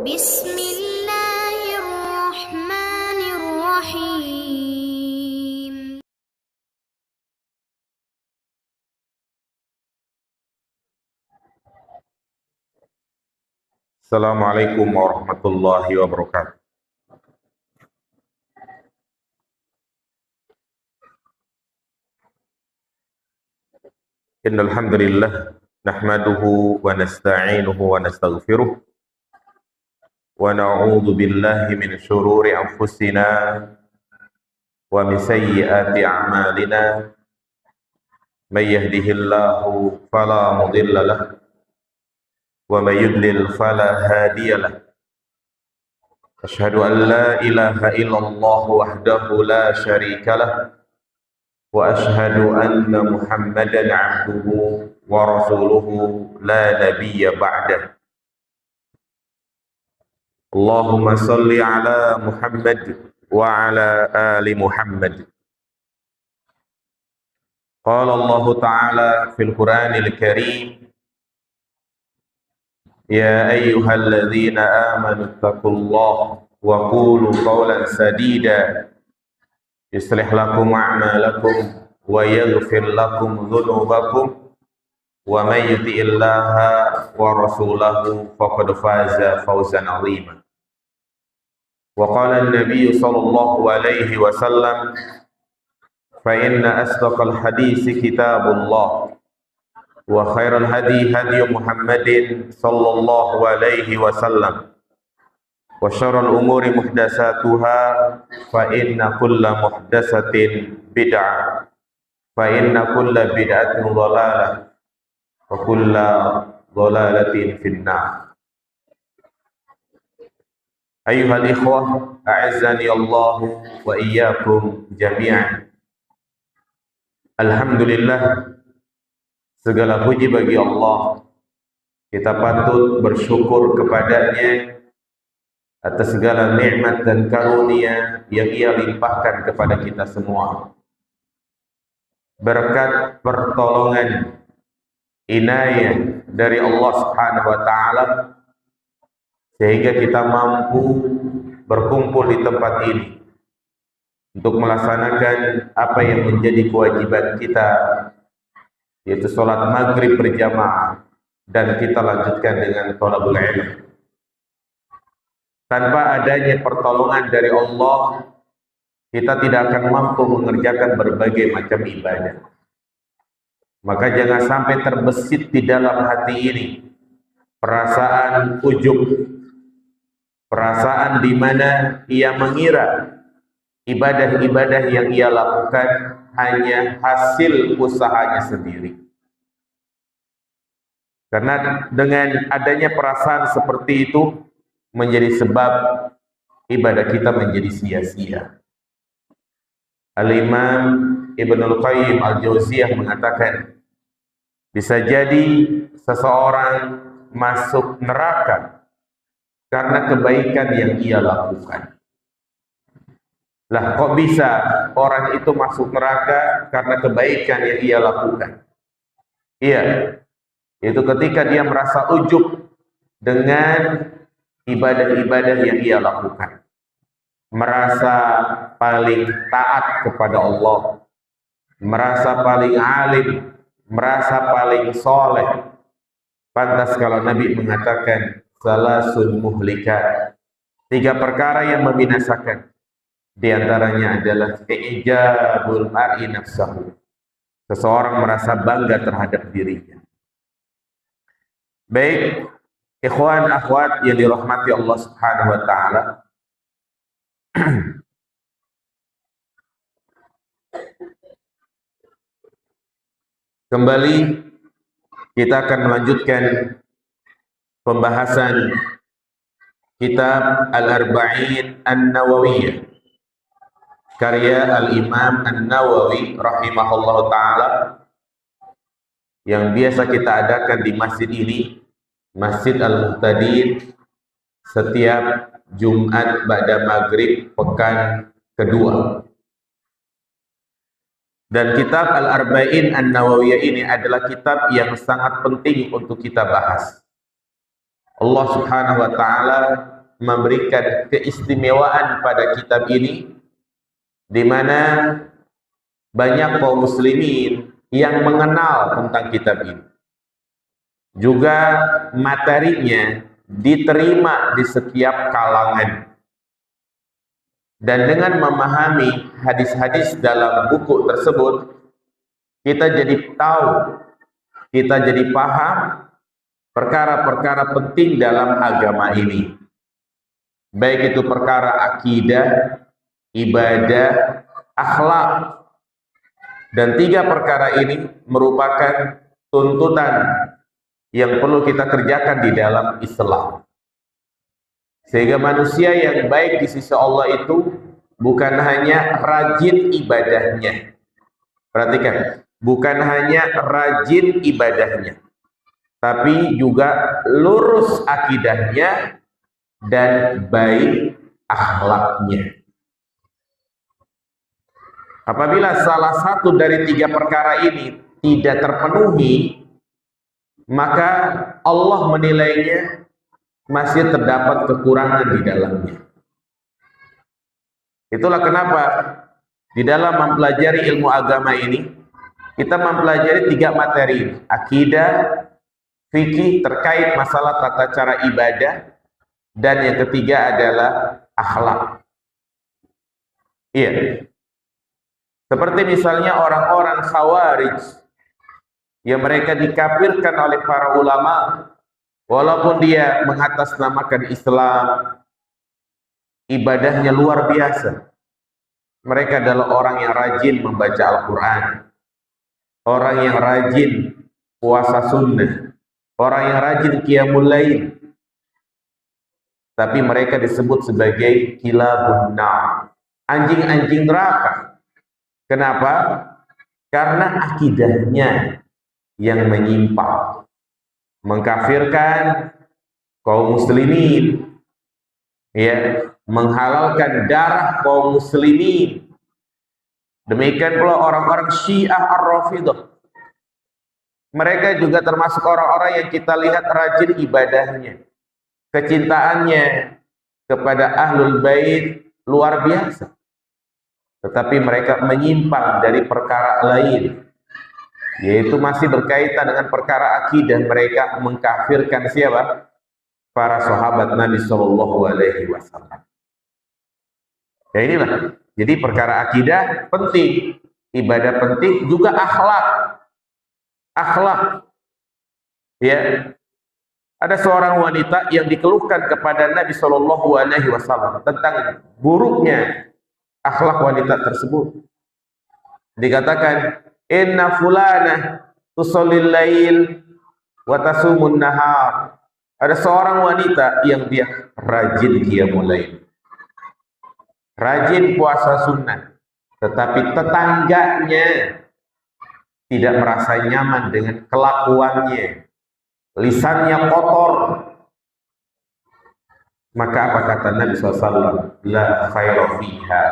Bismillahirrahmanirrahim. Assalamualaikum warahmatullahi wabarakatuh. Innal hamdalillah nahmaduhu wa nasta'inuhu wa nastaghfiruh wa na'udzu billahi min shururi anfusina wa min sayyiati a'malina. May yahdihillahu fala mudilla lahu wa may yudlil fala hadiya lahu. Asyhadu an la ilaha illallah wahdahu la syarika lahu wa asyhadu anna Muhammadan 'abduhu wa rasuluhu la nabiyya ba'dah. Allahumma salli ala Muhammad wa ala ali Muhammad. Qala Allah Ta'ala fil Qur'anil Karim, ya ayyuhalladzina amanu taqullaha wa qulu qawlan sadida yuslih lakum a'malakum wa yaghfir lakum dhunubakum wa may yuti'illaha wa rasulahu faqad faza fawzan 'azima. Wa qala an-nabiy sallallahu alaihi wasallam, fa inna asdaqal hadisi kitabullah wa khairal hadi hadi Muhammadin sallallahu alaihi wasallam wa syarrul umuri muhdatsatuha fa inna kulla muhdatsatin bid'ah fa inna kulla bid'atin dhalalah wa kulla dhalalatin finnar. Ayyuhal ikhwah, a'azzani Allah wa iyyakum jami'an. Alhamdulillah, segala puji bagi Allah. Kita patut bersyukur kepadanya atas segala nikmat dan karunia yang Ia limpahkan kepada kita semua. Berkat pertolongan inayah dari Allah Subhanahu wa taala sehingga kita mampu berkumpul di tempat ini untuk melaksanakan apa yang menjadi kewajiban kita, yaitu sholat maghrib berjamaah, dan kita lanjutkan dengan thalabul ilm. Tanpa adanya pertolongan dari Allah, kita tidak akan mampu mengerjakan berbagai macam ibadah. Maka jangan sampai terbesit di dalam hati ini perasaan ujub, perasaan di mana ia mengira ibadah-ibadah yang ia lakukan hanya hasil usahanya sendiri. Karena dengan adanya perasaan seperti itu menjadi sebab ibadah kita menjadi sia-sia. Al-Imam Ibnul Qayyim Al-Jauziyah mengatakan, bisa jadi seseorang masuk neraka karena kebaikan yang ia lakukan. Lah, kok bisa orang itu masuk neraka karena kebaikan yang ia lakukan? Iya, itu ketika dia merasa ujub dengan ibadah-ibadah yang ia lakukan, merasa paling taat kepada Allah, merasa paling alim, merasa paling soleh. Pantas kalau Nabi mengatakan salasun muhlikat, 3 perkara yang membinasakan. Di antaranya adalah i'jabul mar'i nafsahu, seseorang merasa bangga terhadap dirinya. Baik, ikhwan akhwat yang dirahmati Allah Subhanahu wa taala, kembali kita akan melanjutkan pembahasan kitab Al-Arba'in An-Nawawiyah karya Al-Imam An-Nawawi rahimahullah ta'ala, yang biasa kita adakan di masjid ini, Masjid Al-Muhtadin, setiap Jumat ba'da maghrib pekan kedua. Dan kitab Al-Arba'in An-Nawawiyah ini adalah kitab yang sangat penting untuk kita bahas. Allah Subhanahu wa taala memberikan keistimewaan pada kitab ini, di mana banyak kaum muslimin yang mengenal tentang kitab ini. Juga materinya diterima di setiap kalangan. Dan dengan memahami hadis-hadis dalam buku tersebut, kita jadi tahu, kita jadi paham perkara-perkara penting dalam agama ini. Baik itu perkara akidah, ibadah, akhlak. Dan 3 perkara ini merupakan tuntutan yang perlu kita kerjakan di dalam Islam. Sehingga manusia yang baik di sisi Allah itu bukan hanya rajin ibadahnya. Perhatikan, bukan hanya rajin ibadahnya, tapi juga lurus akidahnya dan baik akhlaknya. Apabila salah satu dari 3 perkara ini tidak terpenuhi, maka Allah menilainya masih terdapat kekurangan di dalamnya. Itulah kenapa di dalam mempelajari ilmu agama ini, kita mempelajari 3 materi: akidah, fikih terkait masalah tata cara ibadah, dan yang ketiga adalah akhlak. Iya. Seperti misalnya orang-orang Khawarij yang mereka dikafirkan oleh para ulama, walaupun dia mengatasnamakan Islam, ibadahnya luar biasa. Mereka adalah orang yang rajin membaca Al-Quran, orang yang rajin puasa sunnah, orang yang rajin qiyamul lail. Tapi mereka disebut sebagai kilabun nar, anjing-anjing neraka. Kenapa? Karena akidahnya yang menyimpang, mengkafirkan kaum muslimin, ya, menghalalkan darah kaum muslimin. Demikian pula orang-orang Syiah Ar-Rafidhah. Mereka juga termasuk orang-orang yang kita lihat rajin ibadahnya, kecintaannya kepada Ahlul Bait luar biasa. Tetapi mereka menyimpang dari perkara lain, yaitu masih berkaitan dengan perkara akidah. Mereka mengkafirkan siapa? Para sahabat Nabi Shallallahu Alaihi Wasallam. Ya inilah. Jadi perkara akidah penting, ibadah penting, juga akhlak. Akhlak. Ya. Ada seorang wanita yang dikeluhkan kepada Nabi Shallallahu Alaihi Wasallam tentang buruknya akhlak wanita tersebut. Dikatakan, inna fulana tusallil lail wa tasumun nahar. Ada seorang wanita yang dia rajin qiyamul lail, rajin puasa sunnah, tetapi tetangganya tidak merasa nyaman dengan kelakuannya, lisannya kotor. Maka apa kata Nabi SAW? La khaira fiha.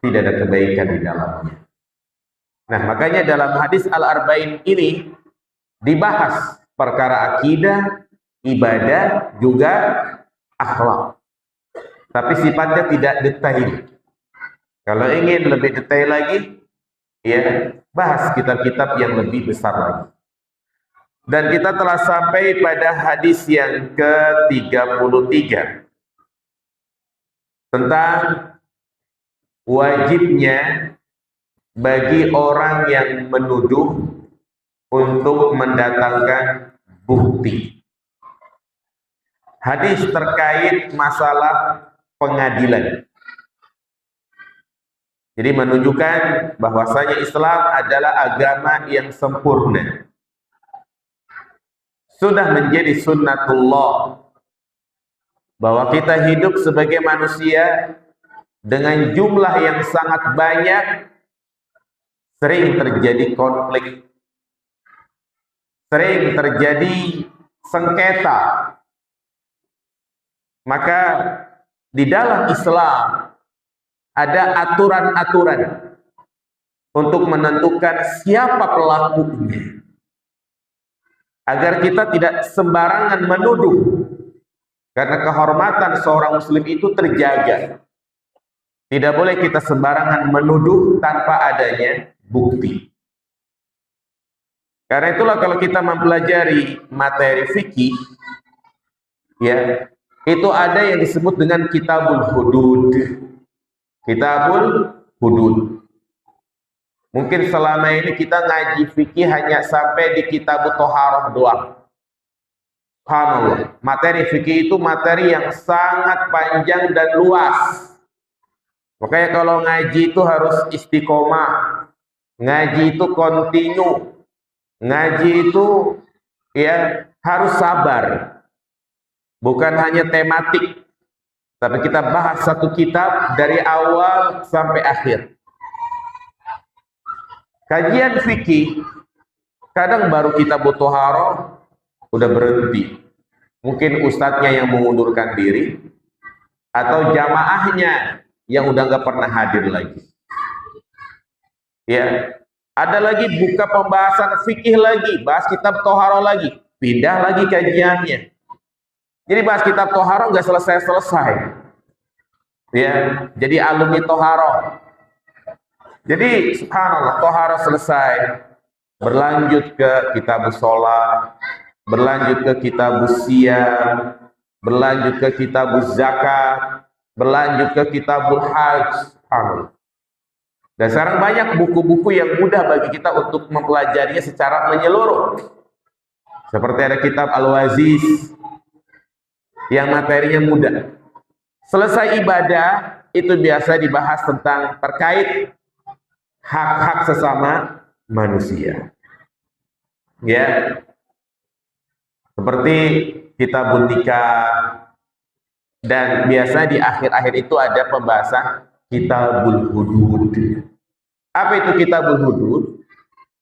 Tidak ada kebaikan di dalamnya. Nah, makanya dalam hadis Al-Arba'in ini dibahas perkara akidah, ibadah, juga akhlak. Tapi sifatnya tidak detail. Kalau ingin lebih detail lagi, ya, bahas kitab-kitab yang lebih besar lagi. Dan kita telah sampai pada hadis yang ke-33 tentang wajibnya bagi orang yang menuduh untuk mendatangkan bukti. Hadis terkait masalah pengadilan. Jadi menunjukkan bahwasanya Islam adalah agama yang sempurna. Sudah menjadi sunnatullah bahwa kita hidup sebagai manusia dengan jumlah yang sangat banyak, sering terjadi konflik, sering terjadi sengketa. Maka di dalam Islam ada aturan-aturan untuk menentukan siapa pelakunya, agar kita tidak sembarangan menuduh Karena kehormatan seorang muslim itu terjaga. Tidak boleh kita sembarangan menuduh tanpa adanya bukti. Karena itulah kalau kita mempelajari materi fikih, ya, itu ada yang disebut dengan kitabul hudud. Kitabul hudud. Mungkin selama ini kita ngaji fikih hanya sampai di kitabut thaharah doang. Subhanallah. Materi fikih itu materi yang sangat panjang dan luas. Makanya kalau ngaji itu harus istiqomah. Ngaji itu kontinu. Ngaji itu ya harus sabar. Bukan hanya tematik. Tapi kita bahas satu kitab dari awal sampai akhir. Kajian fikih kadang baru kitab thaharah udah berhenti. Mungkin ustadznya yang mengundurkan diri atau jamaahnya yang udah nggak pernah hadir lagi. Ya, ada lagi buka pembahasan fikih lagi, bahas kitab thaharah lagi, pindah lagi kajiannya. Jadi bahas kitab thaharah nggak selesai-selesai. Ya, jadi alumni thaharah. Jadi subhanallah, thaharah selesai, berlanjut ke kitab shalah, berlanjut ke kitab siyam, berlanjut ke kitab zakat, berlanjut ke kitabul hajj. Subhanallah. Dan sekarang banyak buku-buku yang mudah bagi kita untuk mempelajarinya secara menyeluruh. Seperti ada kitab Al-Waziz yang materinya mudah. Selesai ibadah, itu biasa dibahas tentang terkait hak-hak sesama manusia. Ya. Seperti kitab nikah, dan biasa di akhir-akhir itu ada pembahasan kitabul hudud. Apa itu kitabul hudud?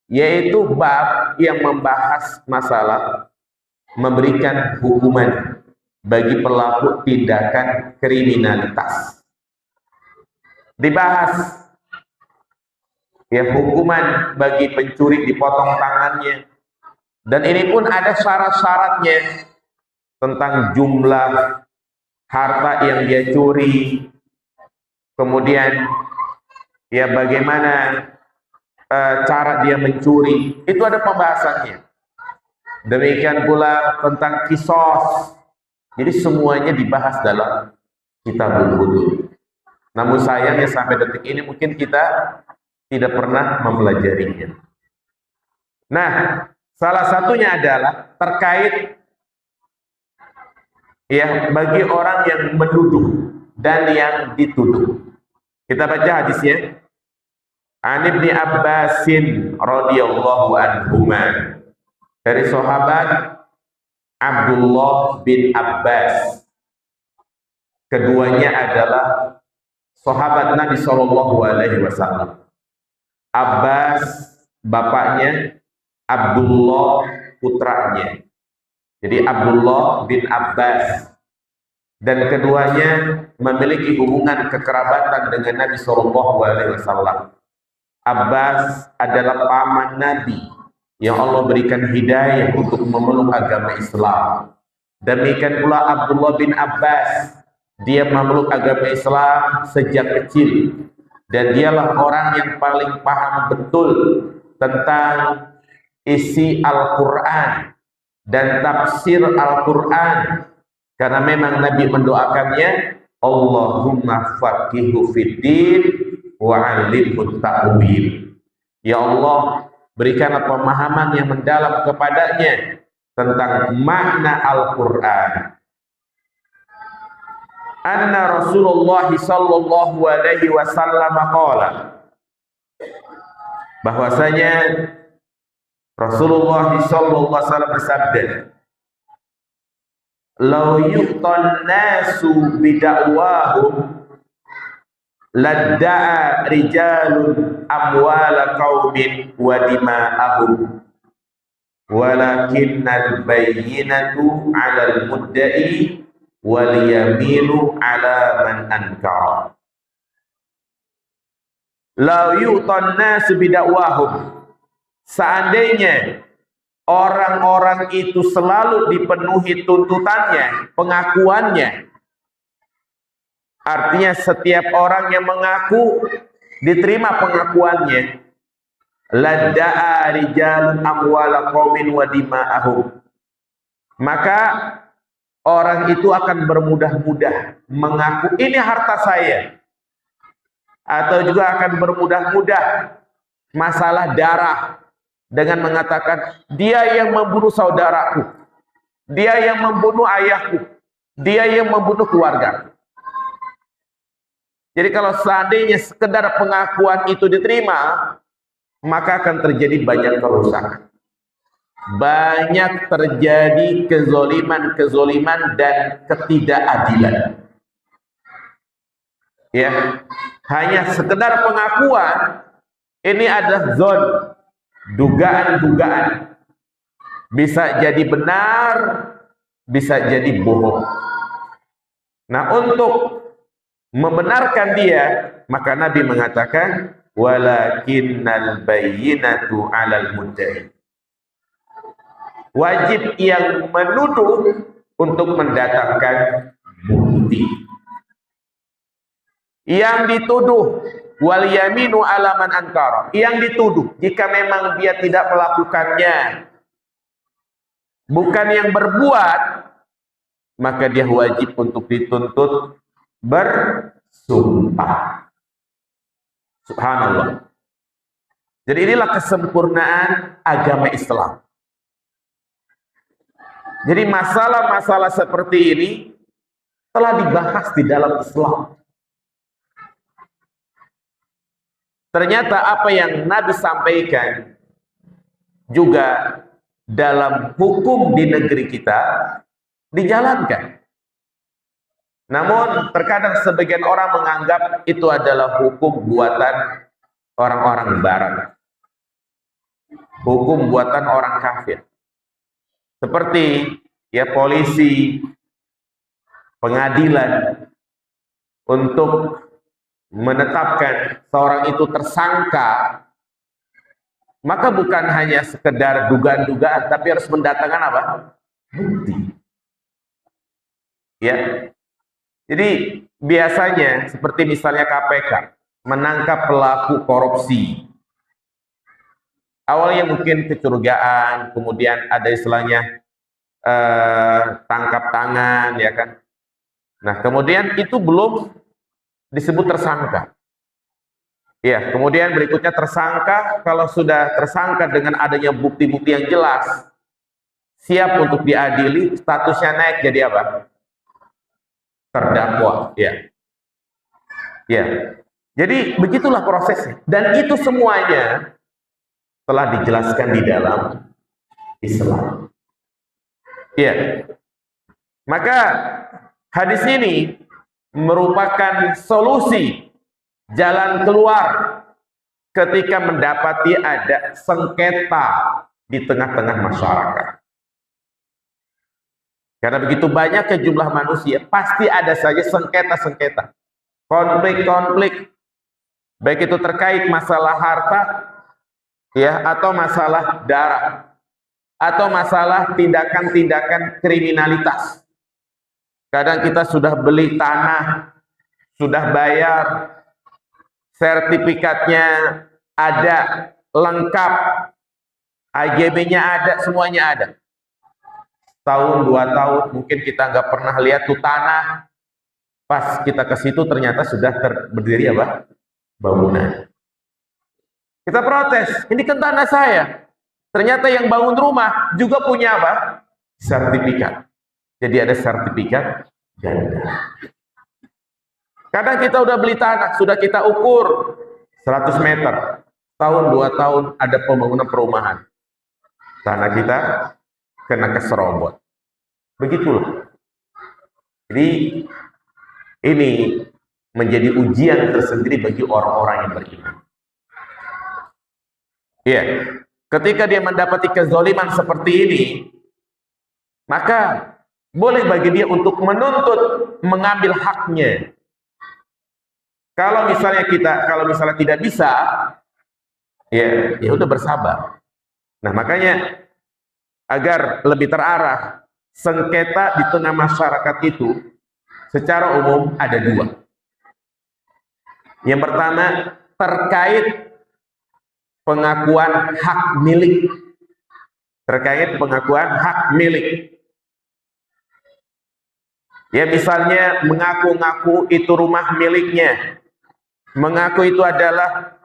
Yaitu bab yang membahas masalah memberikan hukuman bagi pelaku tindakan kriminalitas. Dibahas ya hukuman bagi pencuri dipotong tangannya. Dan ini pun ada syarat-syaratnya tentang jumlah harta yang dia curi, kemudian ya bagaimana cara dia mencuri, itu ada pembahasannya. Demikian pula tentang kisos. Jadi semuanya dibahas dalam kitabul hudud. Namun sayangnya sampai detik ini mungkin kita tidak pernah mempelajarinya. Nah, salah satunya adalah terkait ya bagi orang yang menuduh dan yang dituduh. Kita baca hadisnya. An Ibnu Abbasin radhiyallahu anhuma. Dari sahabat Abdullah bin Abbas. Keduanya adalah sahabat Nabi sallallahu alaihi wasallam. Abbas bapaknya, Abdullah putranya. Jadi Abdullah bin Abbas, dan keduanya memiliki hubungan kekerabatan dengan Nabi sallallahu alaihi wasallam. Abbas adalah paman Nabi yang Allah berikan hidayah untuk memeluk agama Islam. Demikian pula Abdullah bin Abbas, dia memeluk agama Islam sejak kecil, dan dialah orang yang paling paham betul tentang isi Al-Quran dan tafsir Al-Quran, karena memang Nabi mendoakannya, Allahumma faqihu fiddin wa 'allimhu ta'wil. Ya Allah, berikanlah pemahaman yang mendalam kepadanya tentang makna Al-Quran. Anna Rasulullah sallallahu alaihi wasallam qala, bahwasanya Rasulullah sallallahu alaihi wasallam bersabda, "Law yuqtan nasu bida'wahum ladda'a rijalun amwala qaumin wa dima'ahum walakinnal bayyinatu 'alal mudda'i wal yaminu 'ala man ankara." Law yuqtan nasu bida'wahum, seandainya orang-orang itu selalu dipenuhi tuntutannya, pengakuannya. Artinya setiap orang yang mengaku diterima pengakuannya. Ladda'a rijalun amwala qaumin wa dima'ahum. Maka orang itu akan bermudah-mudah mengaku ini harta saya. Atau juga akan bermudah-mudah masalah darah dengan mengatakan dia yang membunuh saudaraku, dia yang membunuh ayahku, dia yang membunuh keluarga. Jadi kalau seandainya sekedar pengakuan itu diterima, maka akan terjadi banyak kerusakan. Banyak terjadi kezoliman dan ketidakadilan. Ya, hanya sekedar pengakuan ini adalah zon, dugaan-dugaan. Bisa jadi benar, bisa jadi bohong. Nah, untuk membenarkan dia, maka Nabi mengatakan walakinnal bayyinatu 'alal mudda'i. Wajib yang menuduh untuk mendatangkan bukti. Yang dituduh wal yaminu 'ala man ankara. Yang dituduh jika memang dia tidak melakukannya, bukan yang berbuat, maka dia wajib untuk dituntut bersumpah. Subhanallah. Jadi inilah kesempurnaan agama Islam. Jadi masalah-masalah seperti ini telah dibahas di dalam Islam. Ternyata apa yang Nabi sampaikan juga dalam hukum di negeri kita dijalankan. Namun terkadang sebagian orang menganggap itu adalah hukum buatan orang-orang barat. Hukum buatan orang kafir. Seperti ya polisi, pengadilan untuk menetapkan seorang itu tersangka, maka bukan hanya sekedar dugaan-dugaan, tapi harus mendatangkan apa? Bukti. Ya. Jadi biasanya seperti misalnya KPK menangkap pelaku korupsi. Awalnya mungkin kecurigaan, kemudian ada istilahnya tangkap tangan, ya kan. Nah, kemudian itu belum disebut tersangka. Ya, kemudian berikutnya tersangka. Kalau sudah tersangka dengan adanya bukti-bukti yang jelas, siap untuk diadili, statusnya naik jadi apa? Terdakwa, ya. Ya. Jadi begitulah prosesnya. Dan itu semuanya telah dijelaskan di dalam Islam. Ya. Maka hadis ini merupakan solusi jalan keluar ketika mendapati ada sengketa di tengah-tengah masyarakat. Karena begitu banyaknya jumlah manusia, pasti ada saja sengketa-sengketa, konflik-konflik, baik itu terkait masalah harta, ya, atau masalah darah, atau masalah tindakan-tindakan kriminalitas. Kadang kita sudah beli tanah, sudah bayar, sertifikatnya ada, lengkap, AGB-nya ada, semuanya ada. Tahun, 2 tahun, mungkin kita nggak pernah lihat tuh tanah. Pas kita ke situ ternyata sudah berdiri apa? Bangunan. Kita protes, ini kan tanah saya. Ternyata yang bangun rumah juga punya apa? Sertifikat. Jadi ada sertifikat ganda. Kadang kita udah beli tanah, sudah kita ukur 100 meter. Tahun, 2 tahun ada pembangunan perumahan. Tanah kita kena keserobot. Begitulah. Jadi ini menjadi ujian tersendiri bagi orang-orang yang beriman. Ya, ketika dia mendapati kezaliman seperti ini, maka boleh bagi dia untuk menuntut, mengambil haknya. Kalau misalnya tidak bisa, ya udah bersabar. Nah, makanya agar lebih terarah, sengketa di tengah masyarakat itu secara umum ada dua. Yang pertama terkait pengakuan hak milik. Terkait pengakuan hak milik. Ya, misalnya mengaku-ngaku itu rumah miliknya, mengaku itu adalah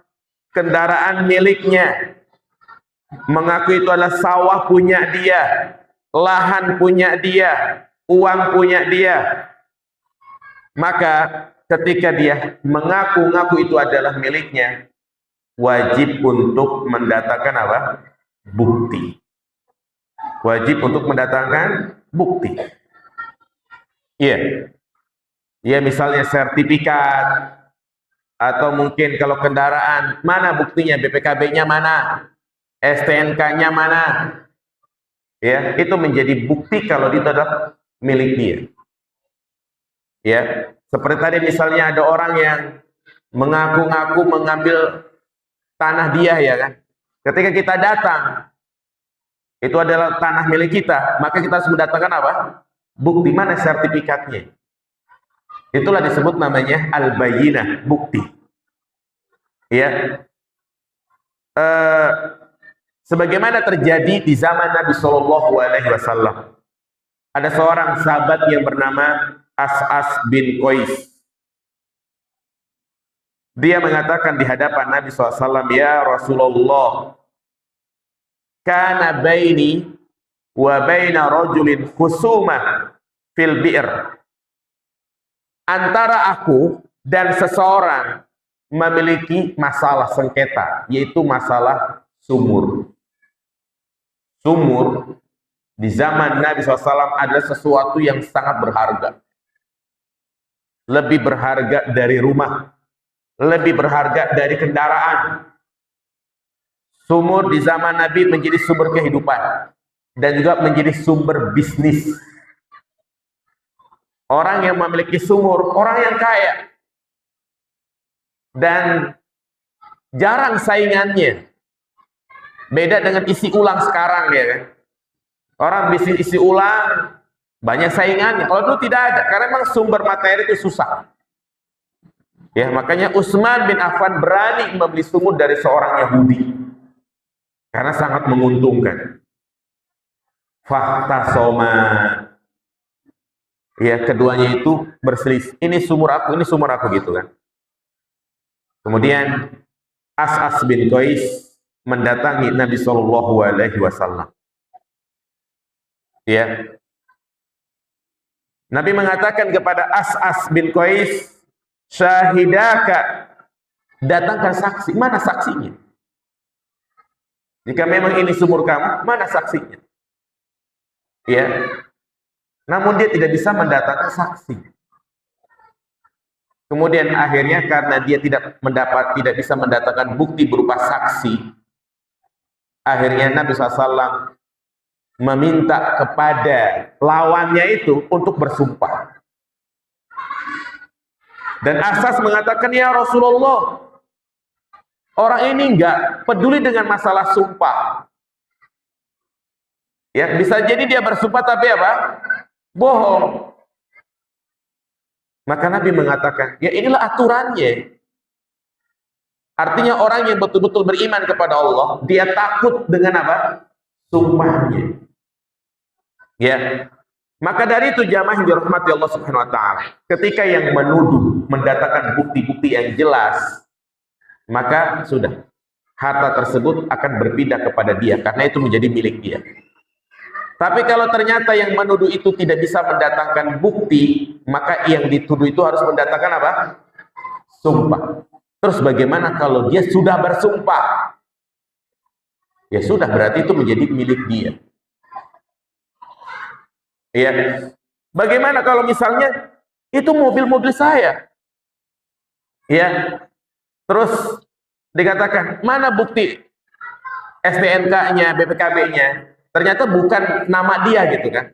kendaraan miliknya, mengaku itu adalah sawah punya dia, lahan punya dia, uang punya dia. Maka ketika dia mengaku-ngaku itu adalah miliknya, wajib untuk mendatangkan apa? Bukti. Wajib untuk mendatangkan bukti. Iya. Ya, misalnya sertifikat, atau mungkin kalau kendaraan, mana buktinya? BPKB-nya mana? STNK-nya mana? Ya, itu menjadi bukti kalau itu adalah milik dia. Ya, seperti tadi misalnya ada orang yang mengaku-ngaku mengambil tanah dia, ya kan? Ketika kita datang, itu adalah tanah milik kita, maka kita harus mendatangkan apa? Bukti. Mana sertifikatnya? Itulah disebut namanya al-bayyinah, bukti. Ya, sebagaimana terjadi di zaman Nabi Shallallahu Alaihi Wasallam, ada seorang sahabat yang bernama As'as bin Qais. Dia mengatakan di hadapan Nabi SAW, ya Rasulullah, kana baini wa baina rajulin khusumah fil bi'r. Antara aku dan seseorang memiliki masalah sengketa, yaitu masalah sumur. Sumur di zaman Nabi SAW adalah sesuatu yang sangat berharga. Lebih berharga dari rumah, lebih berharga dari kendaraan. Sumur di zaman Nabi menjadi sumber kehidupan dan juga menjadi sumber bisnis. Orang yang memiliki sumur, orang yang kaya. Dan jarang saingannya. Beda dengan isi ulang sekarang, ya kan. Orang bisnis isi ulang banyak saingannya. Kalau dulu tidak ada, karena memang sumber materi itu susah. Ya, makanya Utsman bin Affan berani membeli sumur dari seorang Yahudi. Karena sangat menguntungkan. Fakta soma. Ya, keduanya itu berselisih. Ini sumur aku gitu kan. Kemudian As'as bin Qais mendatangi Nabi Shallallahu Alaihi Wasallam. Ya, Nabi mengatakan kepada As'as bin Qais, syahidaka, datangkan saksi. Mana saksinya? Jika memang ini sumur kamu, mana saksinya? Ya. Namun dia tidak bisa mendatangkan saksi. Kemudian akhirnya karena dia tidak bisa mendatangkan bukti berupa saksi, akhirnya Nabi SAW meminta kepada lawannya itu untuk bersumpah. Dan As'as mengatakan, ya Rasulullah, orang ini enggak peduli dengan masalah sumpah. Ya, bisa jadi dia bersumpah tapi apa? Bohong. Maka Nabi mengatakan, ya inilah aturannya. Artinya orang yang betul-betul beriman kepada Allah, dia takut dengan apa? Sumpahnya. Ya. Maka dari itu jamaah yang dirahmati Allah Subhanahu wa taala, ketika yang menuduh mendatangkan bukti-bukti yang jelas, maka sudah harta tersebut akan berpindah kepada dia karena itu menjadi milik dia. Tapi kalau ternyata yang menuduh itu tidak bisa mendatangkan bukti, maka yang dituduh itu harus mendatangkan apa? Sumpah. Terus bagaimana kalau dia sudah bersumpah? Ya sudah, berarti itu menjadi milik dia. Ya. Bagaimana kalau misalnya itu mobil-mobil saya? Ya. Terus dikatakan, mana bukti STNK-nya, BPKB-nya? Ternyata bukan nama dia gitu kan.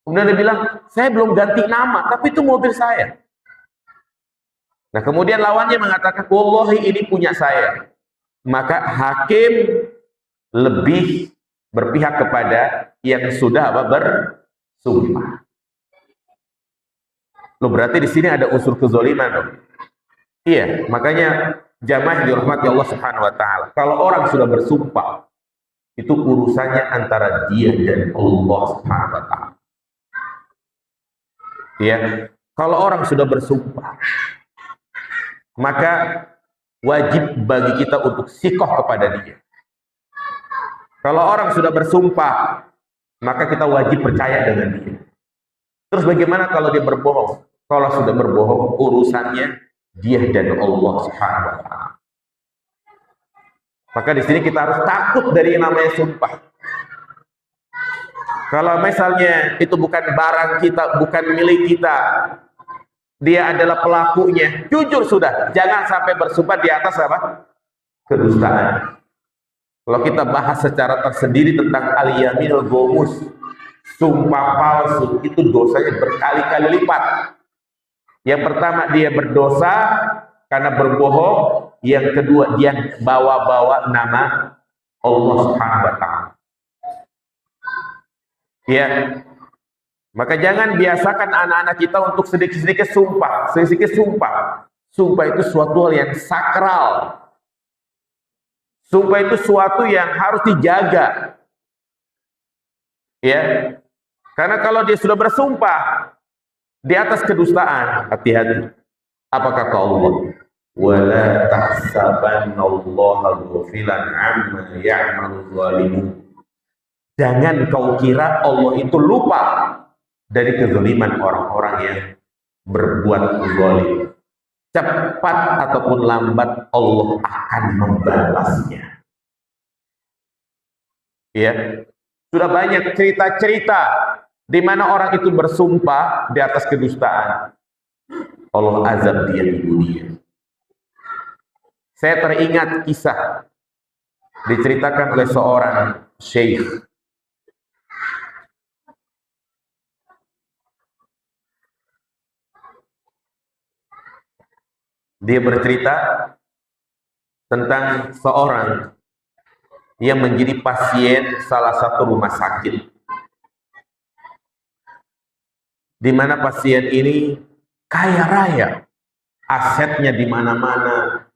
Kemudian dia bilang, saya belum ganti nama, tapi itu mobil saya. Nah kemudian lawannya mengatakan, wallahi ini punya saya. Maka hakim lebih berpihak kepada yang sudah bersumpah. Loh, berarti di sini ada unsur kezaliman dong. Iya, makanya jamaah dirahmati Allah Subhanahu wa taala. Kalau orang sudah bersumpah, itu urusannya antara dia dan Allah Subhanahu wa taala. Ya, kalau orang sudah bersumpah, maka wajib bagi kita untuk sikoh kepada dia. Kalau orang sudah bersumpah, maka kita wajib percaya dengan dia. Terus bagaimana kalau dia berbohong? Kalau sudah berbohong, urusannya dia dan Allah Subhanahu wa taala. Maka di sini kita harus takut dari yang namanya sumpah. Kalau misalnya itu bukan barang kita, bukan milik kita, dia adalah pelakunya, jujur sudah, jangan sampai bersumpah di atas apa? Kedustaan. Kalau kita bahas secara tersendiri tentang al-yaminul ghamus, sumpah palsu, itu dosanya berkali-kali lipat. Yang pertama, dia berdosa karena berbohong. Yang kedua, dia bawa-bawa nama Allah Subhanahu wa taala. Ya, maka jangan biasakan anak-anak kita untuk sedikit-sedikit sumpah, sedikit-sedikit sumpah. Sumpah itu suatu hal yang sakral. Sumpah itu suatu yang harus dijaga. Ya, karena kalau dia sudah bersumpah di atas kedustaan, hati-hati. Apa kata Allah? Wala tahsabannallaha ghafilan amma ya'malul zalimun. Jangan kau kira Allah itu lupa dari kezaliman orang-orang yang berbuat zalim. Cepat ataupun lambat Allah akan membalasnya. Ya, sudah banyak cerita-cerita di mana orang itu bersumpah di atas kedustaan. Allah azab dia di dunia. Saya teringat kisah diceritakan oleh seorang syekh. Dia bercerita tentang seorang yang menjadi pasien salah satu rumah sakit, di mana pasien ini kaya raya, asetnya di mana-mana,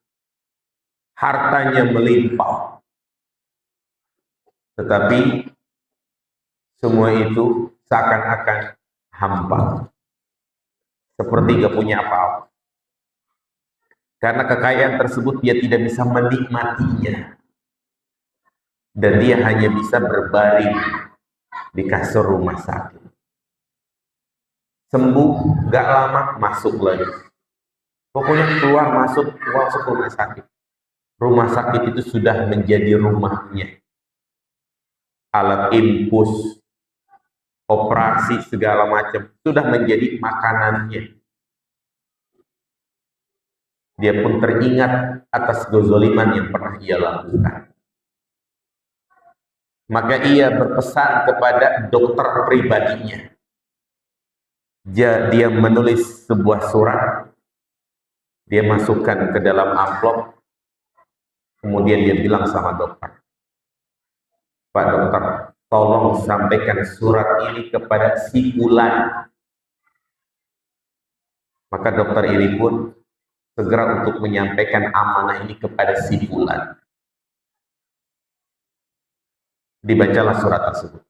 hartanya melimpah, tetapi semua itu seakan-akan hampa, seperti gak punya apa-apa. Karena kekayaan tersebut dia tidak bisa menikmatinya. Dan dia hanya bisa berbaring di kasur rumah sakit. Sembuh, gak lama masuk lagi. Pokoknya keluar masuk rumah sakit. Rumah sakit itu sudah menjadi rumahnya. Alat infus, operasi segala macam sudah menjadi makanannya. Dia pun teringat atas kezaliman yang pernah ia lakukan. Maka ia berpesan kepada dokter pribadinya. Dia menulis sebuah surat, dia masukkan ke dalam amplop, kemudian dia bilang sama dokter, Pak dokter, tolong sampaikan surat ini kepada si fulan. Maka dokter ini pun segera untuk menyampaikan amanah ini kepada si fulan. Dibacalah surat tersebut,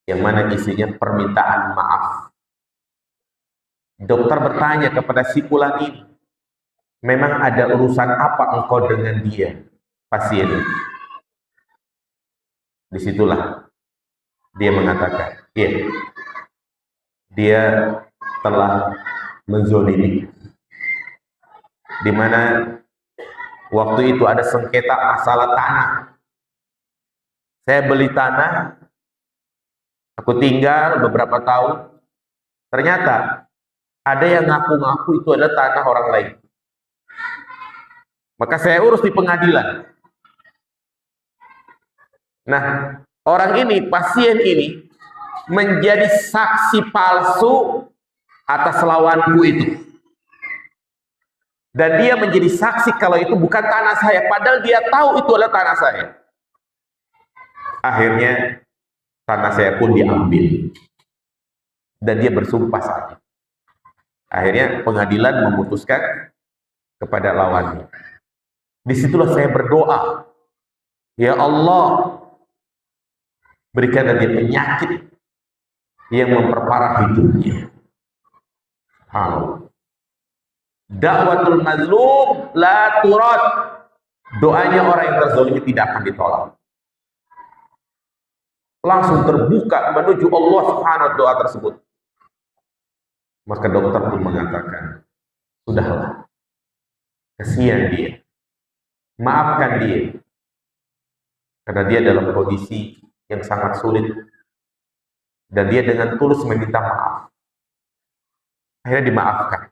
yang mana isinya permintaan maaf. Dokter bertanya kepada si fulan ini, memang ada urusan apa engkau dengan dia, pasien ini? Disitulah dia mengatakan, iya, dia telah menzolimi. Di mana waktu itu ada sengketa masalah tanah. Saya beli tanah, aku tinggal beberapa tahun, ternyata ada yang ngaku-ngaku itu adalah tanah orang lain. Maka saya urus di pengadilan. Nah, orang ini, pasien ini, menjadi saksi palsu atas lawanku itu. Dan dia menjadi saksi kalau itu bukan tanah saya, padahal dia tahu itu adalah tanah saya. Akhirnya tanah saya pun diambil. Dan dia bersumpah saat itu. Akhirnya pengadilan memutuskan kepada lawannya. Disitulah saya berdoa, ya Allah, berikan dia penyakit yang memperparah hidupnya. Da'watul mazlum la turad. Doanya orang yang terzalimi tidak akan ditolak. Langsung terbuka menuju Allah Subhanahu doa tersebut. Maka dokter pun mengatakan, sudahlah, kasihan dia, maafkan dia, karena dia dalam kondisi yang sangat sulit, dan dia dengan tulus meminta maaf. Akhirnya dimaafkan.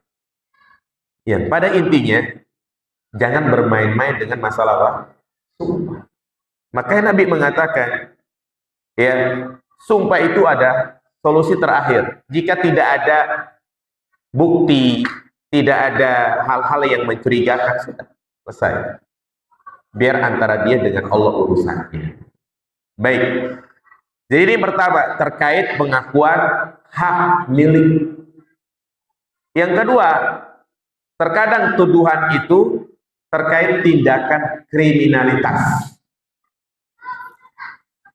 Ya, pada intinya, jangan bermain-main dengan masalah apa? Sumpah. Makanya Nabi mengatakan, ya, sumpah itu ada solusi terakhir. Jika tidak ada bukti, tidak ada hal-hal yang mencurigakan, sudah selesai. Biar antara dia dengan Allah urusannya. Baik. Jadi ini pertama terkait pengakuan hak milik. Yang kedua, terkadang tuduhan itu terkait tindakan kriminalitas.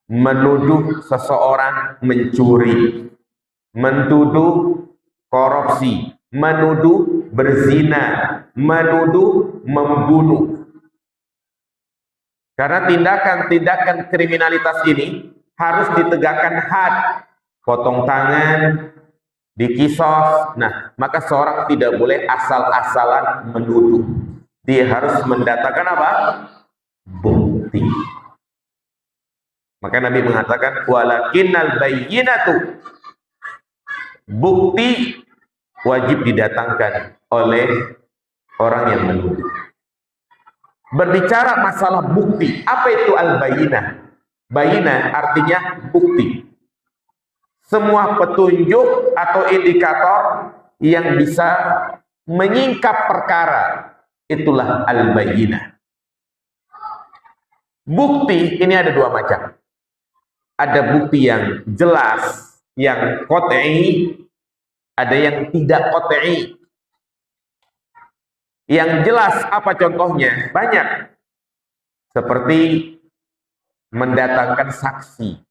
Menuduh seseorang mencuri, menuduh korupsi, menuduh berzina, menuduh membunuh. Karena tindakan-tindakan kriminalitas ini harus ditegakkan had, potong tangan, dikisos. Nah, maka seorang tidak boleh asal-asalan menuduh. Dia harus mendatangkan apa? Bukti. Maka Nabi mengatakan, walakinnal bayyinatu, bukti wajib didatangkan oleh orang yang menuduh. Berbicara masalah bukti, apa itu al-bayyinah? Bayyinah artinya bukti. Semua petunjuk atau indikator yang bisa menyingkap perkara, itulah al-bayyinah. Bukti ini ada dua macam. Ada bukti yang jelas, yang qat'i, ada yang tidak qat'i. Yang jelas apa contohnya? Banyak. Seperti mendatangkan saksi.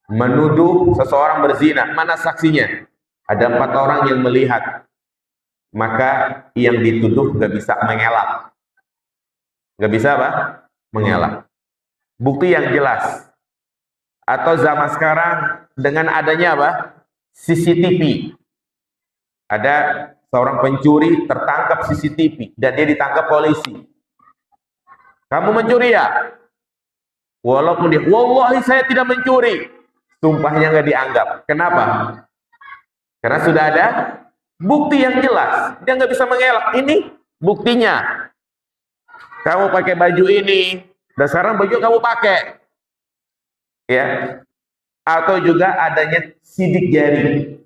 Menuduh seseorang berzina. Mana saksinya? Ada 4 orang yang melihat. Maka yang dituduh gak bisa mengelak. Gak bisa apa? Mengelak. Bukti yang jelas. Atau zaman sekarang dengan adanya apa? CCTV. Ada seorang pencuri tertangkap CCTV dan dia ditangkap polisi. Kamu mencuri ya? Walaupun dia, wallahi saya tidak mencuri. Sumpahnya nggak dianggap. Kenapa? Karena sudah ada bukti yang jelas. Dia nggak bisa mengelak. Ini buktinya. Kamu pakai baju ini, dan sekarang baju kamu pakai. Ya. Atau juga adanya sidik jari.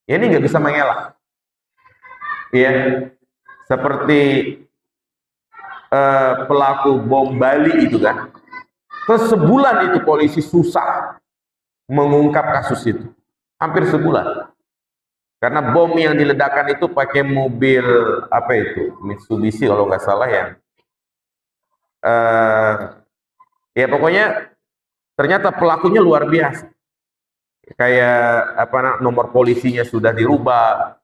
Ini nggak bisa mengelak. Ya. Seperti pelaku bom Bali itu kan. Sebulan itu polisi susah mengungkap kasus itu. Hampir sebulan. Karena bom yang diledakkan itu pakai mobil apa itu? Mitsubishi kalau nggak salah ya. Ya pokoknya ternyata pelakunya luar biasa. Kayak apa, nomor polisinya sudah dirubah.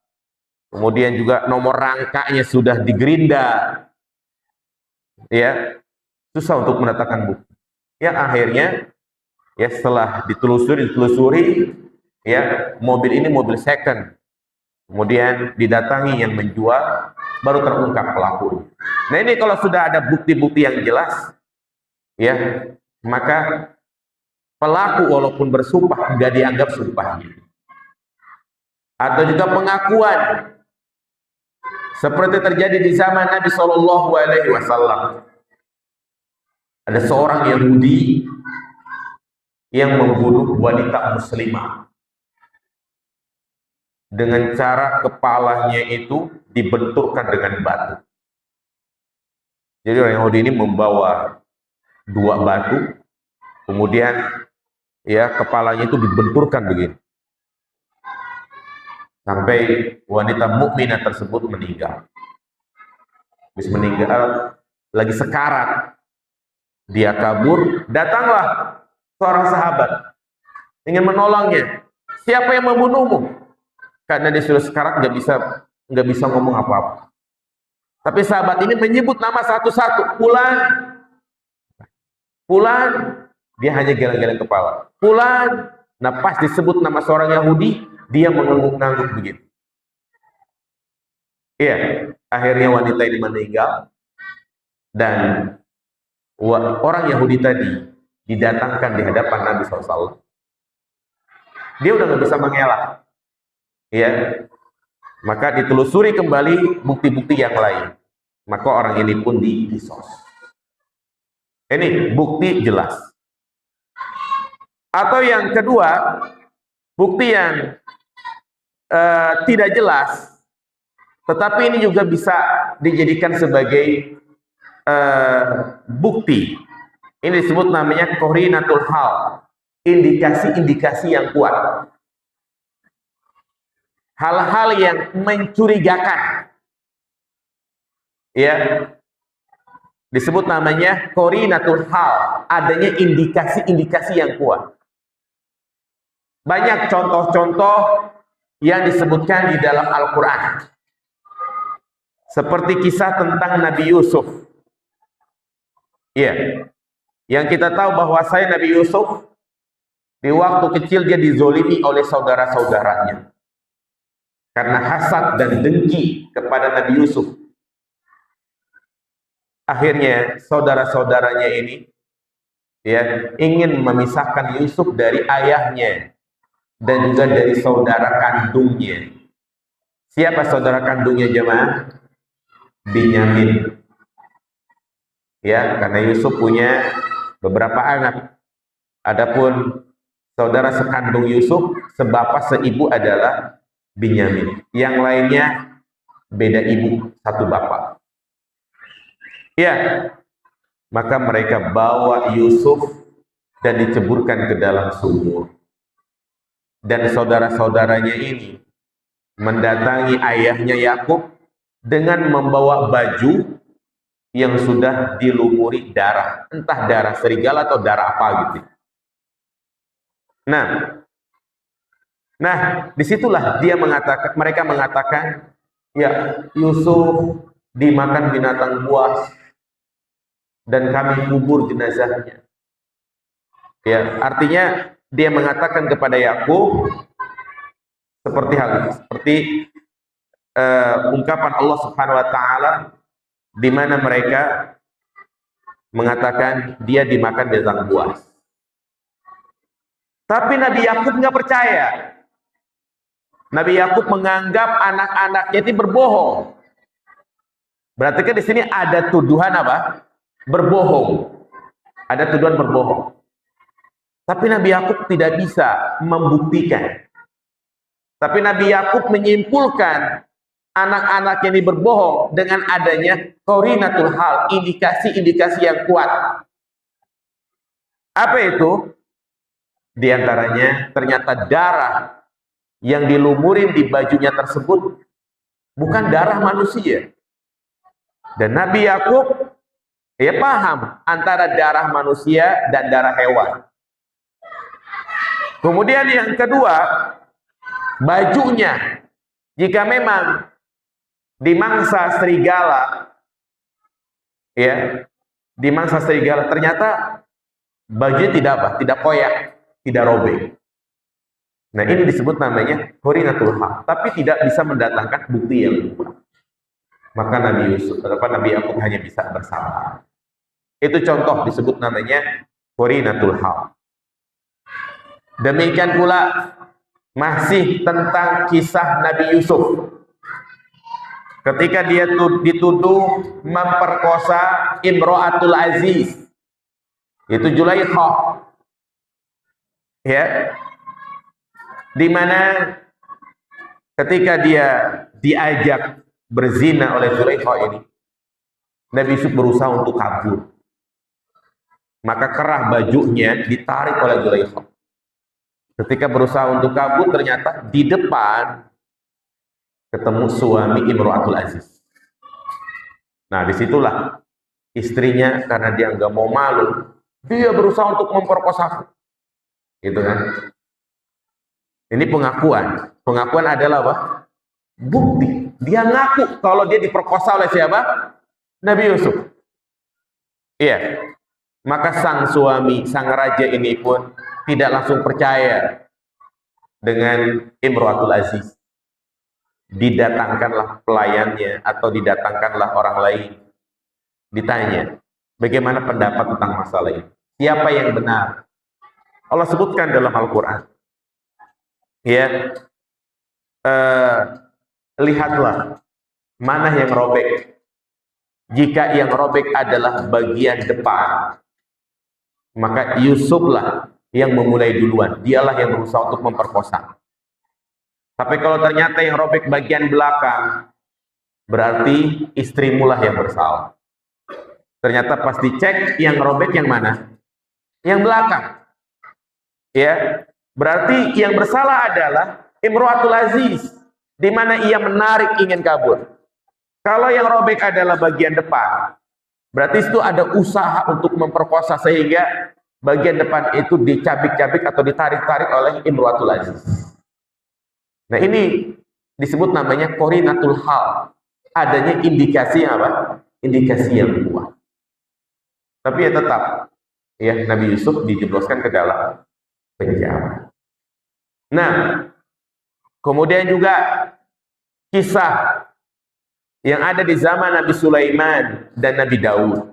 Kemudian juga nomor rangkanya sudah digerinda. Ya. Susah untuk mendatangkan bukti. Ya akhirnya ya setelah ditelusuri ya mobil ini mobil second. Kemudian didatangi yang menjual, baru terungkap pelaku. Nah ini kalau sudah ada bukti-bukti yang jelas, ya maka pelaku walaupun bersumpah nggak dianggap sumpahnya. Atau juga pengakuan, seperti terjadi di zaman Nabi Shallallahu Alaihi Wasallam. Ada seorang Yahudi yang membunuh wanita muslimah. Dengan cara kepalanya itu dibenturkan dengan batu. Jadi orang Yahudi ini membawa 2 batu, Kemudian ya kepalanya itu dibenturkan begini. Sampai wanita mukminah tersebut meninggal. Habis meninggal, lagi sekarat. Dia kabur, datanglah seorang sahabat ingin menolongnya. Siapa yang membunuhmu? Karena dia sudah sekarat, nggak bisa ngomong apa-apa. Tapi sahabat ini menyebut nama satu-satu. Fulan, Fulan. Dia hanya geleng-geleng kepala. Fulan. Nah, pas disebut nama seorang Yahudi, dia mengangguk-angguk begitu. Iya, akhirnya wanita ini meninggal dan orang Yahudi tadi didatangkan di hadapan Nabi SAW. Dia udah nggak bisa mengelak, ya. Maka ditelusuri kembali bukti-bukti yang lain. Maka orang ini pun dikisos. Ini bukti jelas. Atau yang kedua, bukti yang tidak jelas, tetapi ini juga bisa dijadikan sebagai bukti. Ini disebut namanya qorinatul hal, indikasi-indikasi yang kuat. Hal-hal yang mencurigakan, ya, disebut namanya qorinatul hal, adanya indikasi-indikasi yang kuat. Banyak contoh-contoh yang disebutkan di dalam Al-Quran, seperti kisah tentang Nabi Yusuf. Ya, yang kita tahu bahwa Nabi Yusuf di waktu kecil dia dizolimi oleh saudara-saudaranya karena hasad dan dengki kepada Nabi Yusuf. Akhirnya saudara-saudaranya ini ya ingin memisahkan Yusuf dari ayahnya dan juga dari saudara kandungnya. Siapa saudara kandungnya jemaah? Binyamin. Ya, karena Yusuf punya beberapa anak. Adapun saudara sekandung Yusuf, sebapak seibu adalah Binyamin. Yang lainnya beda ibu, satu bapak. Ya, maka mereka bawa Yusuf dan diceburkan ke dalam sumur. Dan saudara-saudaranya ini mendatangi ayahnya Yakub dengan membawa baju yang sudah dilumuri darah, entah darah serigala atau darah apa gitu. Nah, disitulah mereka mengatakan, ya Yusuf dimakan binatang buas dan kami kubur jenazahnya. Ya, artinya dia mengatakan kepada Yakub seperti ungkapan Allah Subhanahu wa taala di mana mereka mengatakan dia dimakan binatang buas. Tapi Nabi Yakub nggak percaya. Nabi Yakub menganggap anak-anaknya itu berbohong. Berarti kan di sini ada tuduhan apa? Berbohong. Ada tuduhan berbohong. Tapi Nabi Yakub tidak bisa membuktikan. Tapi Nabi Yakub menyimpulkan anak-anak ini berbohong dengan adanya qorinatul hal, indikasi-indikasi yang kuat. Apa itu? Di antaranya ternyata darah yang dilumurin di bajunya tersebut bukan darah manusia. Dan Nabi Yakub ya paham antara darah manusia dan darah hewan. Kemudian yang kedua, bajunya jika memang dimangsa serigala, ya, dimangsa serigala, ternyata bajunya tidak koyak, tidak robek. Nah, ini disebut namanya qorinatul hal, tapi tidak bisa mendatangkan bukti yang kuat. Maka Nabi Yakub hanya bisa bersabar. Itu contoh disebut namanya qorinatul hal. Demikian pula masih tentang kisah Nabi Yusuf. Ketika dia dituduh memperkosa Imro'atul Aziz, itu Zulaikha, ya, di mana ketika dia diajak berzina oleh Zulaikha ini, Nabi Yusuf berusaha untuk kabur. Maka kerah bajunya ditarik oleh Zulaikha. Ketika berusaha untuk kabur, ternyata di depan ketemu suami Imro'atul Aziz. Nah, disitulah istrinya, karena dia nggak mau malu, dia berusaha untuk memperkosa, gitu kan? Ini pengakuan. Pengakuan adalah apa? Bukti. Dia ngaku kalau dia diperkosa oleh siapa? Nabi Yusuf. Iya. Maka sang suami, sang raja ini pun tidak langsung percaya dengan Imro'atul Aziz. Didatangkanlah pelayannya atau didatangkanlah orang lain. Ditanya, bagaimana pendapat tentang masalah ini? Siapa yang benar? Allah sebutkan dalam Al-Quran. Ya, lihatlah mana yang robek. Jika yang robek adalah bagian depan, maka Yusuflah yang memulai duluan. Dialah yang berusaha untuk memperkosa. Tapi kalau ternyata yang robek bagian belakang, berarti istrimulah yang bersalah. Ternyata pas dicek yang robek yang mana? Yang belakang. Ya, berarti yang bersalah adalah Imro'atul Aziz, di mana ia menarik ingin kabur. Kalau yang robek adalah bagian depan, berarti itu ada usaha untuk memperkosa sehingga bagian depan itu dicabik-cabik atau ditarik-tarik oleh Imro'atul Aziz. Nah, ini disebut namanya qorinatul hal. Adanya indikasi apa? Indikasi yang kuat. Tapi ya tetap, ya Nabi Yusuf dijebloskan ke dalam penjara. Nah, kemudian juga kisah yang ada di zaman Nabi Sulaiman dan Nabi Daud.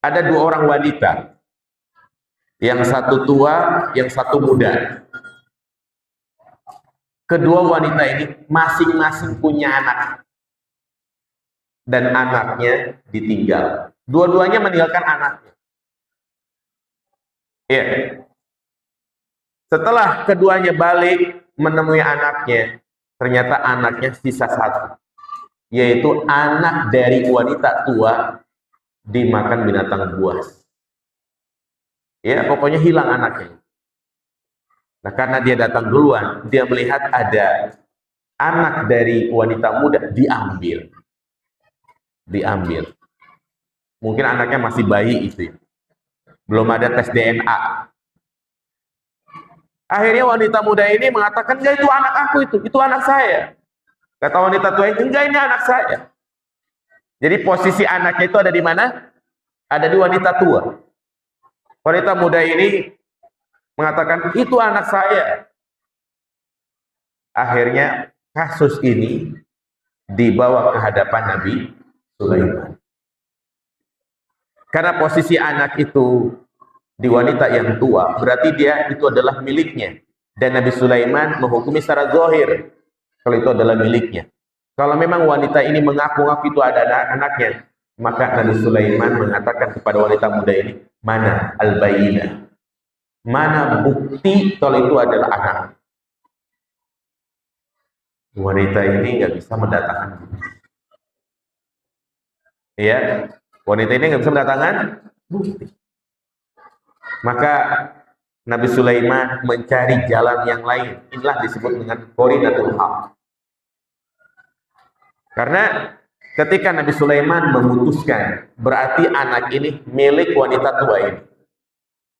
Ada dua orang wanita, yang satu tua, yang satu muda. Kedua wanita ini masing-masing punya anak, dan anaknya ditinggal. Dua-duanya meninggalkan anaknya. Ya. Setelah keduanya balik menemui anaknya, ternyata anaknya sisa satu, yaitu anak dari wanita tua dimakan binatang buas. Ya, pokoknya hilang anaknya. Nah, karena dia datang duluan, dia melihat ada anak dari wanita muda diambil. Mungkin anaknya masih bayi itu ya. Belum ada tes DNA. Akhirnya wanita muda ini mengatakan, enggak, itu anak aku, itu anak saya. Kata wanita tua ini, enggak, ini anak saya. Jadi posisi anaknya itu ada di mana? Ada di wanita tua. Wanita muda ini mengatakan, itu anak saya. Akhirnya kasus ini dibawa ke hadapan Nabi Sulaiman. Karena posisi anak itu di wanita yang tua, berarti dia itu adalah miliknya. Dan Nabi Sulaiman menghukumi secara zahir kalau itu adalah miliknya. Kalau memang wanita ini mengaku-ngaku itu ada anaknya, maka Nabi Sulaiman mengatakan kepada wanita muda ini, mana al-bayyinah? Mana bukti kalau itu adalah anak? Wanita ini nggak bisa mendatangkan bukti. Ya, wanita ini nggak bisa mendatangkan bukti. Maka Nabi Sulaiman mencari jalan yang lain. Inilah disebut dengan qorinatul hal. Karena ketika Nabi Sulaiman memutuskan, berarti anak ini milik wanita tua ini.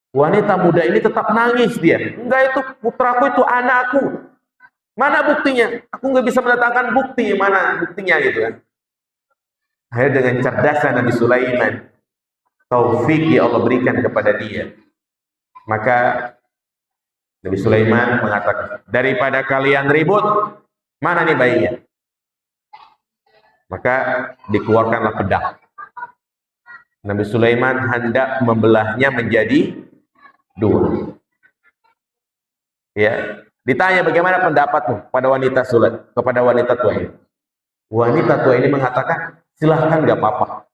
Wanita muda ini tetap nangis dia. Enggak, itu putraku, itu anakku. Mana buktinya? Aku nggak bisa mendatangkan bukti. Mana buktinya gitu kan? Akhirnya dengan cerdasan Nabi Sulaiman, taufik yang Allah berikan kepada dia, maka Nabi Sulaiman mengatakan, daripada kalian ribut, mana nih bayinya? Maka dikeluarkanlah pedang. Nabi Sulaiman hendak membelahnya menjadi dua. Ya, ditanya bagaimana pendapatmu kepada wanita tua ini? Wanita tua ini mengatakan, silahkan, nggak apa-apa.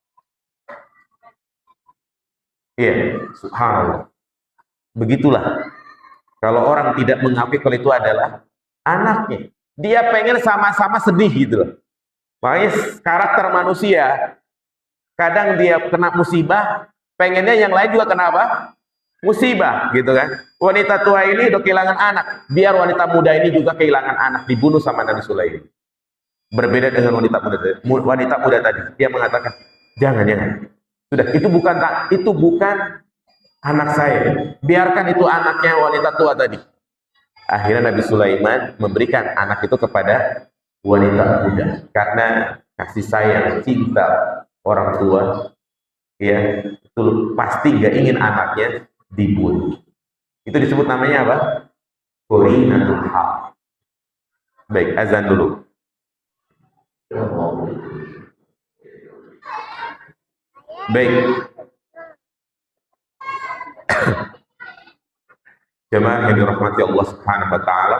Iya, subhanallah. Begitulah. Kalau orang tidak mengakui kalau itu adalah anaknya, dia pengen sama-sama sedih gitu loh. Makanya karakter manusia Kadang dia kena musibah, pengennya yang lain juga kena apa? Musibah, gitu kan. Wanita tua ini udah kehilangan anak, biar wanita muda ini juga kehilangan anak, dibunuh sama Nabi Sulaiman. Berbeda dengan wanita muda tadi, dia mengatakan, jangan. Sudah, itu bukan anak saya. Biarkan itu anaknya wanita tua tadi. Akhirnya Nabi Sulaiman memberikan anak itu kepada wanita muda karena kasih sayang, cinta orang tua, ya, itu pasti nggak ingin anaknya dibunuh. Itu disebut namanya apa? Qorinatul haq. Baik, azan dulu. Baik. Jemaah yang dirahmati Allah Subhanahu wa taala,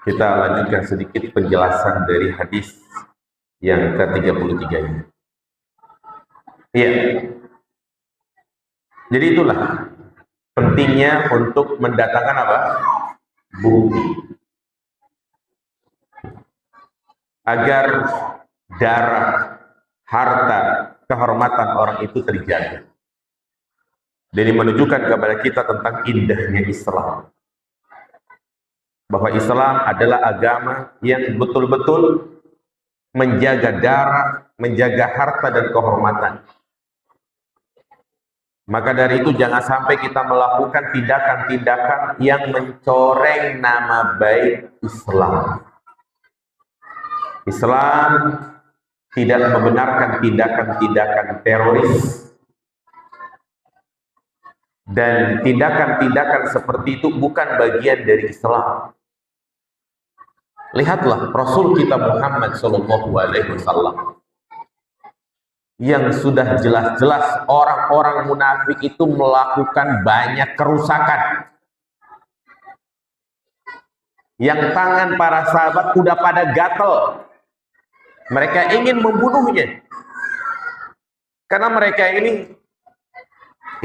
kita lanjutkan sedikit penjelasan dari hadis yang ke-33 ini. Iya. Jadi itulah pentingnya untuk mendatangkan apa? Bukti. Agar darah, harta, kehormatan orang itu terjaga. Dan menunjukkan kepada kita tentang indahnya Islam. Bahwa Islam adalah agama yang betul-betul menjaga darah, menjaga harta dan kehormatan. Maka dari itu jangan sampai kita melakukan tindakan-tindakan yang mencoreng nama baik Islam. Islam tidak membenarkan tindakan-tindakan teroris. Dan tindakan-tindakan seperti itu bukan bagian dari Islam. Lihatlah Rasul kita Muhammad SAW yang sudah jelas-jelas orang-orang munafik itu melakukan banyak kerusakan. Yang tangan para sahabat udah pada gatel. Mereka ingin membunuhnya. Karena mereka ini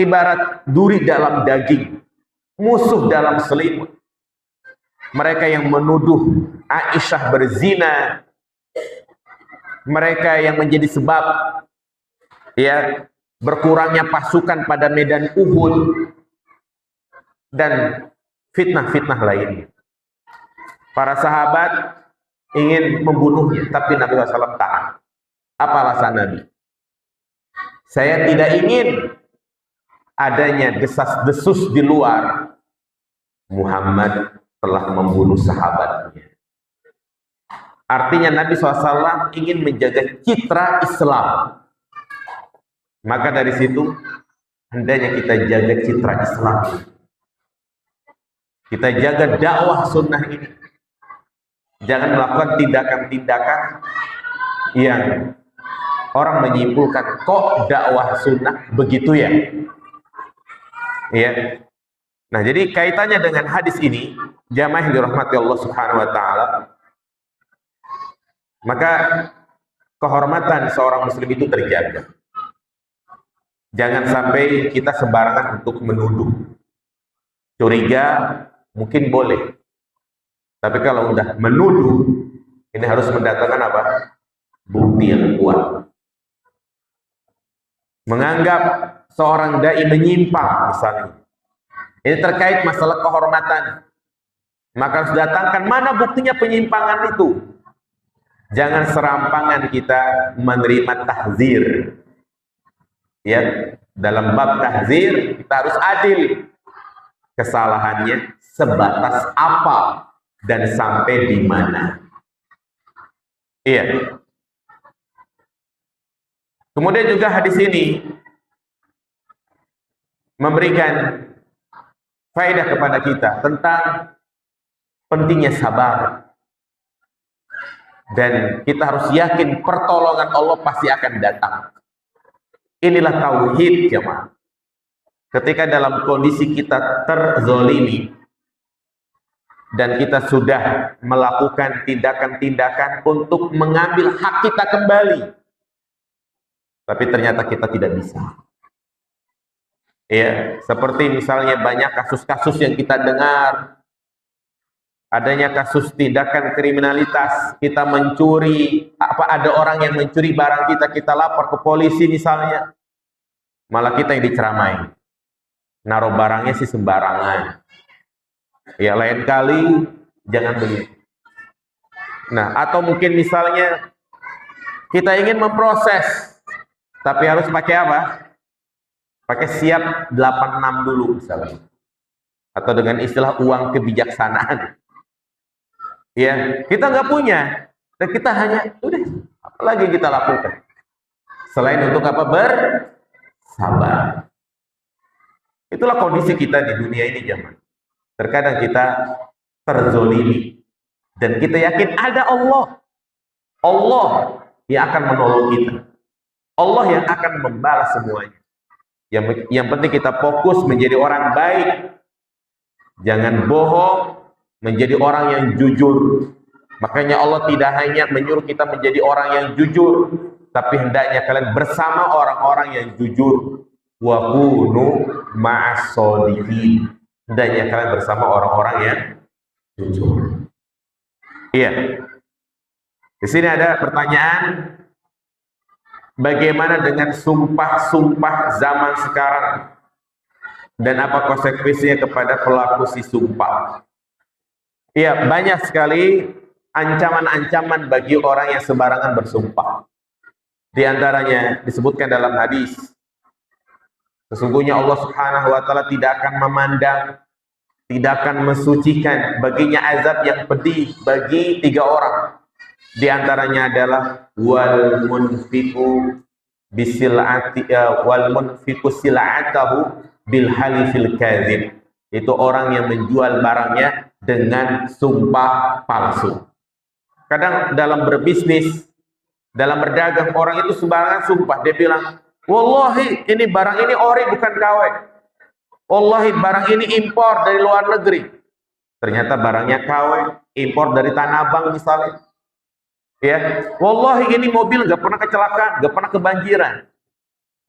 ibarat duri dalam daging, musuh dalam selimut. Mereka yang menuduh Aisyah berzina, mereka yang menjadi sebab ya berkurangnya pasukan pada medan Uhud dan fitnah-fitnah lainnya. Para sahabat ingin membunuhnya, tapi Nabi SAW tahan. Apa alasan Nabi? Saya tidak ingin adanya desas-desus di luar. Muhammad telah membunuh sahabatnya. Artinya Nabi SAW ingin menjaga citra Islam. Maka dari situ hendaknya kita jaga citra Islam. Kita jaga dakwah sunnah ini. Jangan melakukan tindakan-tindakan yang orang menyimpulkan kok dakwah sunnah begitu ya. Ya. Nah, jadi kaitannya dengan hadis ini, jamaah yang dirahmati Allah Subhanahu wa taala, maka kehormatan seorang muslim itu terjaga. Jangan sampai kita sembarangan untuk menuduh. Curiga mungkin boleh. Tapi kalau udah menuduh, ini harus mendatangkan apa? Bukti yang kuat. Menganggap seorang dai menyimpang misalnya. Ini terkait masalah kehormatan. Maka harus datangkan mana buktinya penyimpangan itu. Jangan serampangan kita menerima tahzir. Ya, dalam bab tahzir kita harus adil. Kesalahannya sebatas apa dan sampai di mana. Iya. Kemudian juga hadis ini memberikan faedah kepada kita tentang pentingnya sabar. Dan kita harus yakin pertolongan Allah pasti akan datang. Inilah tauhid, jemaah. Ketika dalam kondisi kita terzolimi dan kita sudah melakukan tindakan-tindakan untuk mengambil hak kita kembali, tapi ternyata kita tidak bisa. Ya, seperti misalnya banyak kasus-kasus yang kita dengar adanya kasus tindakan kriminalitas, kita mencuri, ada orang yang mencuri barang kita, kita lapor ke polisi misalnya, malah kita yang diceramai. Naruh barangnya sih sembarangan. Ya lain kali jangan begitu. Nah, atau mungkin misalnya kita ingin memproses, tapi harus pakai apa? Pakai siap 86 dulu misalnya. Atau dengan istilah uang kebijaksanaan. Ya, kita nggak punya, dan kita hanya udah, apa lagi yang kita lakukan selain untuk apa? Bersabar. Itulah kondisi kita di dunia ini, jemaah. Terkadang kita terzolimi dan kita yakin ada Allah yang akan menolong kita, Allah yang akan membalas semuanya. Yang penting kita fokus menjadi orang baik, jangan bohong, menjadi orang yang jujur. Makanya Allah tidak hanya menyuruh kita menjadi orang yang jujur, tapi hendaknya kalian bersama orang-orang yang jujur. Wa kunu ma'as shodiqin. Hendaknya kalian bersama orang-orang yang jujur. Iya. Di sini ada pertanyaan, bagaimana dengan sumpah-sumpah zaman sekarang? Dan apa konsekuensinya kepada pelaku si sumpah? Iya, banyak sekali ancaman-ancaman bagi orang yang sembarangan bersumpah. Di antaranya disebutkan dalam hadis, sesungguhnya Allah Subhanahu wa taala tidak akan memandang, tidak akan mensucikan baginya azab yang pedih bagi 3 orang. Di antaranya adalah wal munfiqu sil'atahu bil halifil kadzib. Itu orang yang menjual barangnya dengan sumpah palsu. Kadang dalam berbisnis, dalam berdagang, orang itu sembarangan sumpah. Dia bilang, wallahi ini barang ini ori bukan KW. Wallahi barang ini impor dari luar negeri. Ternyata barangnya KW, impor dari Tanah Abang misalnya. Ya, wallahi ini mobil nggak pernah kecelakaan, nggak pernah kebanjiran.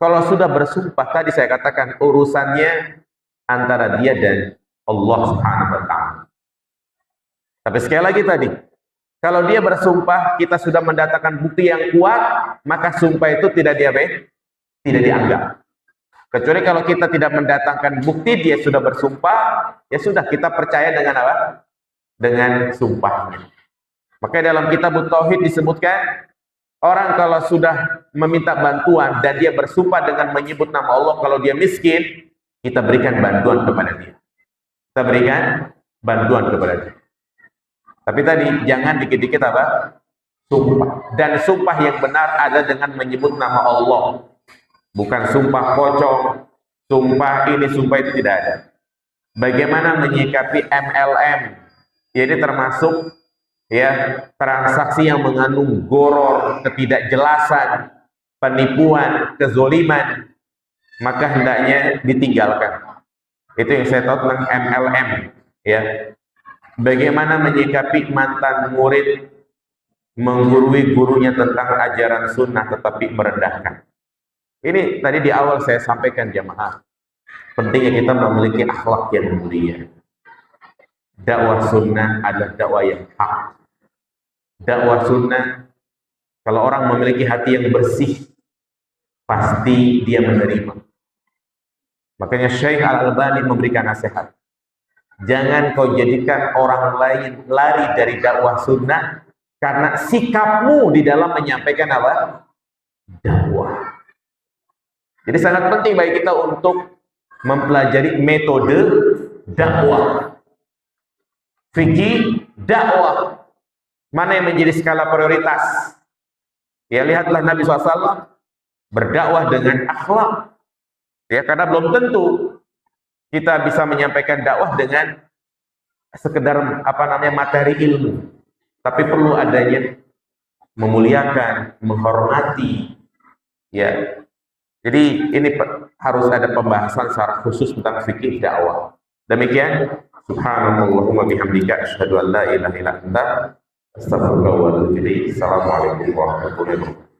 Kalau sudah bersumpah, tadi saya katakan urusannya antara dia dan Allah Subhanahu wa taala. Tapi sekali lagi tadi, kalau dia bersumpah, kita sudah mendatangkan bukti yang kuat, maka sumpah itu tidak dianggap. Kecuali kalau kita tidak mendatangkan bukti, dia sudah bersumpah, ya sudah, kita percaya dengan apa? Dengan sumpahnya. Makanya dalam kitab Tauhid disebutkan, orang kalau sudah meminta bantuan dan dia bersumpah dengan menyebut nama Allah, kalau dia miskin, kita berikan bantuan kepada dia. Kita berikan bantuan kepada dia. Tapi tadi jangan dikit-dikit apa? Sumpah. Dan sumpah yang benar ada dengan menyebut nama Allah. Bukan sumpah pocong, sumpah ini, sumpah itu, tidak ada. Bagaimana menyikapi MLM? Jadi termasuk ya transaksi yang mengandung goror, ketidakjelasan, penipuan, kezoliman, maka hendaknya ditinggalkan. Itu yang saya tahu tentang MLM. Ya, bagaimana menyikapi mantan murid menggurui gurunya tentang ajaran sunnah tetapi merendahkan. Ini tadi di awal saya sampaikan, jamaah, pentingnya kita memiliki akhlak yang mulia. Dakwah sunnah adalah dakwah yang hak. Dakwah sunnah, kalau orang memiliki hati yang bersih, pasti dia menerima. Makanya Syekh Al-Albani memberikan nasihat, jangan kau jadikan orang lain lari dari dakwah sunnah karena sikapmu di dalam menyampaikan apa? Dakwah. Jadi sangat penting bagi kita untuk mempelajari metode dakwah, fikih dakwah. Mana yang menjadi skala prioritas? Ya, lihatlah Nabi SAW berdakwah dengan akhlak. Ya, karena belum tentu kita bisa menyampaikan dakwah dengan sekedar materi ilmu. Tapi perlu adanya memuliakan, menghormati. Ya. Jadi ini harus ada pembahasan secara khusus tentang fikih dakwah. Demikian, subhanallahumma bihamdika asyhadu an la ilaha illa anta astaghfiruka wa atubu ilaik. Assalamualaikum warahmatullahi wabarakatuh.